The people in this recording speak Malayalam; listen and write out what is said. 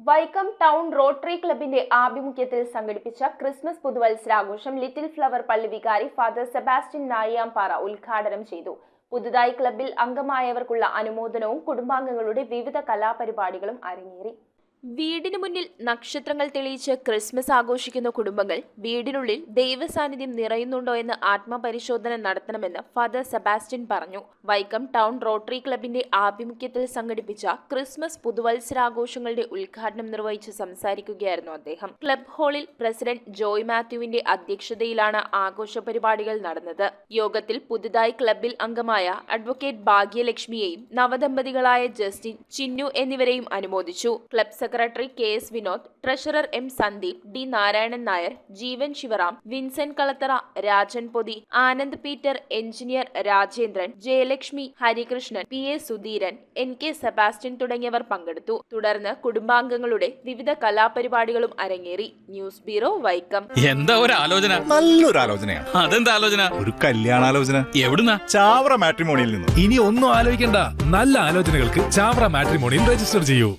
വൈക്കം ടൗൺ റോട്ടറി ക്ലബിന്റെ ആഭിമുഖ്യത്തിൽ സംഘടിപ്പിച്ച ക്രിസ്മസ് പുതുവത്സരാഘോഷം ലിറ്റിൽ ഫ്ലവർ പള്ളി വികാരി ഫാദർ സെബാസ്റ്റ്യൻ നാഴിയാംപാറ ഉദ്ഘാടനം ചെയ്തു. പുതുതായി ക്ലബിൽ അംഗമായവർക്കുള്ള അനുമോദനവും കുടുംബാംഗങ്ങളുടെ വിവിധ കലാപരിപാടികളും അരങ്ങേറി. വീടിനു മുന്നിൽ നക്ഷത്രങ്ങൾ തെളിയിച്ച് ക്രിസ്മസ് ആഘോഷിക്കുന്ന കുടുംബങ്ങൾ വീടിനുള്ളിൽ ദൈവസാന്നിധ്യം നിറയുന്നുണ്ടോ എന്ന് ആത്മപരിശോധന നടത്തണമെന്ന് ഫാദർ സെബാസ്റ്റ്യൻ പറഞ്ഞു. വൈക്കം ടൗൺ റോട്ടറി ക്ലബിന്റെ ആഭിമുഖ്യത്തിൽ സംഘടിപ്പിച്ച ക്രിസ്മസ് പുതുവത്സരാഘോഷങ്ങളുടെ ഉദ്ഘാടനം നിർവഹിച്ച് സംസാരിക്കുകയായിരുന്നു അദ്ദേഹം. ക്ലബ് ഹാളിൽ പ്രസിഡന്റ് ജോയ് മാത്യുവിന്റെ അധ്യക്ഷതയിലാണ് ആഘോഷ പരിപാടികൾ നടന്നത്. യോഗത്തിൽ പുതുതായി ക്ലബിൽ അംഗമായ അഡ്വക്കേറ്റ് ഭാഗ്യലക്ഷ്മിയെയും നവദമ്പതികളായ ജസ്റ്റിൻ, ചിന്നു എന്നിവരെയും അനുമോദിച്ചു. Club secretary KS Vinod, treasurer M Sandeep, D Narayanan Nair, Jeevan Sivaram, Vincent Kalathara, Rajan Pothi, Anand Peter, engineer Rajendran, Jayalakshmi, Harikrishnan, PA Sudheeran, NK Sebastian തുടങ്ങിയവർ പങ്കെടുത്തു. തുടർന്ന് കുടുംബാംഗങ്ങളുടെ വിവിധ കലാപരിപാടികളും അരങ്ങേറി. News bureau, Vaikom. എന്താ ഒരു ആലോചന? നല്ലൊരു ആലോചനയാണ്. അതെന്താ ആലോചന? ഒരു കല്യാണാലോചന. എവിടുന്നാ? ചാവറ മാട്രിമോണിയിൽ നിന്ന്. ഇനി ഒന്നും ആലോചിക്കണ്ട, നല്ല ആലോചനകൾക്ക് ചാവറ മാട്രിമോണിയിൽ രജിസ്റ്റർ ചെയ്യൂ.